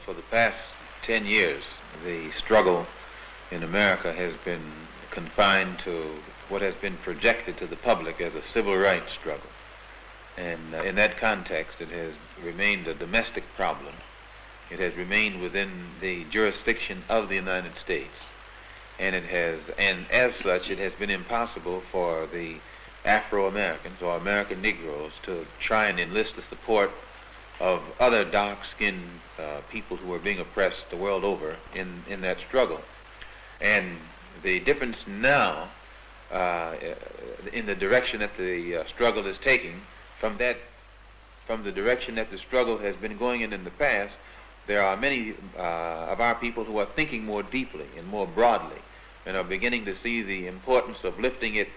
for the past 10 years, the struggle in America has been confined to what has been projected to the public as a civil rights struggle. And in that context, it has remained a domestic problem. It has remained within the jurisdiction of the United States. And as such, it has been impossible for the Afro-Americans or American Negroes to try and enlist the support of other dark-skinned people who are being oppressed the world over in that struggle. And the difference now in the direction that the struggle is taking from the direction that the struggle has been going in the past, there are many of our people who are thinking more deeply and more broadly and are beginning to see the importance of lifting it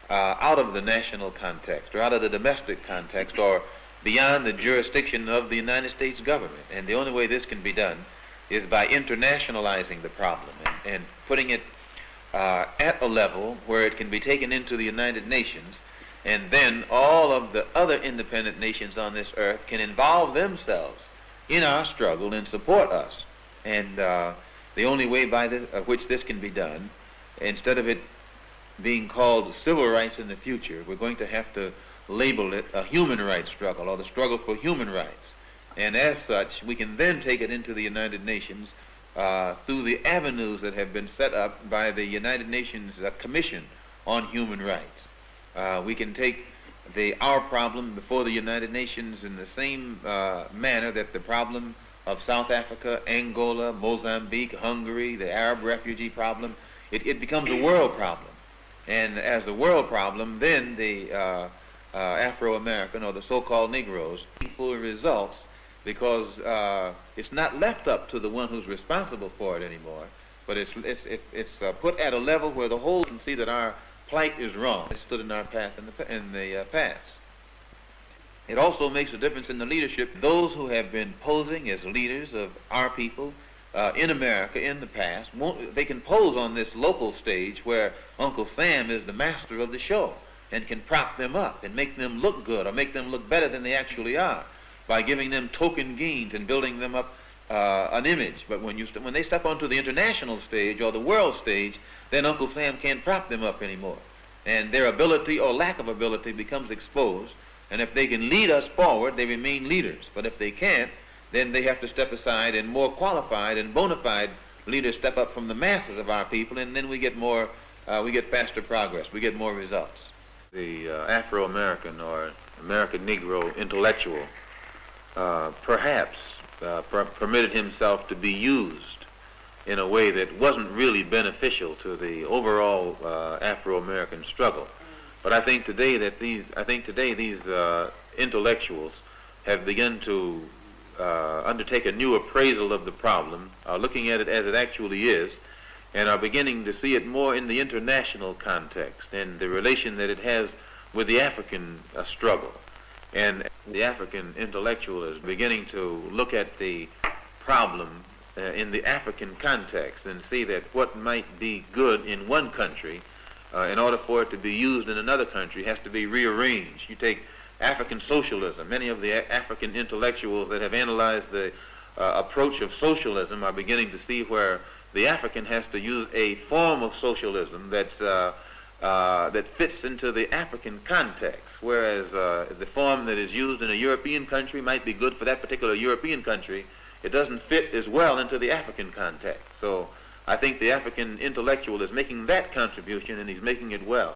out of the national context or out of the domestic context or beyond the jurisdiction of the United States government. And the only way this can be done is by internationalizing the problem and putting it at a level where it can be taken into the United Nations, and then all of the other independent nations on this earth can involve themselves in our struggle and support us. And the only way by which this can be done, instead of it being called civil rights in the future, we're going to have to label it a human rights struggle or the struggle for human rights. And as such, we can then take it into the United Nations through the avenues that have been set up by the United Nations Commission on Human Rights. We can take our problem before the United Nations in the same manner that the problem of South Africa, Angola, Mozambique, Hungary, the Arab refugee problem, it becomes a world problem. And as a world problem, then the Afro-American or the so-called Negroes full results, because it's not left up to the one who's responsible for it anymore, but it's put at a level where the whole can see that our plight is wrong. It stood in our path in the past. It also makes a difference in the leadership. Those who have been posing as leaders of our people in America in the past, they can pose on this local stage where Uncle Sam is the master of the show and can prop them up and make them look good or make them look better than they actually are by giving them token gains and building them up an image. But when they step onto the international stage or the world stage, then Uncle Sam can't prop them up anymore. And their ability or lack of ability becomes exposed. And if they can lead us forward, they remain leaders. But if they can't, then they have to step aside, and more qualified and bona fide leaders step up from the masses of our people, and then we get faster progress, we get more results. The Afro-American or American Negro intellectual perhaps permitted himself to be used in a way that wasn't really beneficial to the overall Afro-American struggle. But I think today these intellectuals have begun to undertake a new appraisal of the problem, looking at it as it actually is, and are beginning to see it more in the international context and the relation that it has with the African struggle. And the African intellectual is beginning to look at the problem in the African context and see that what might be good in one country, in order for it to be used in another country, has to be rearranged. You take African socialism. Many of the African intellectuals that have analyzed the approach of socialism are beginning to see where the African has to use a form of socialism that fits into the African context, whereas the form that is used in a European country might be good for that particular European country. It doesn't fit as well into the African context. So I think the African intellectual is making that contribution, and he's making it well.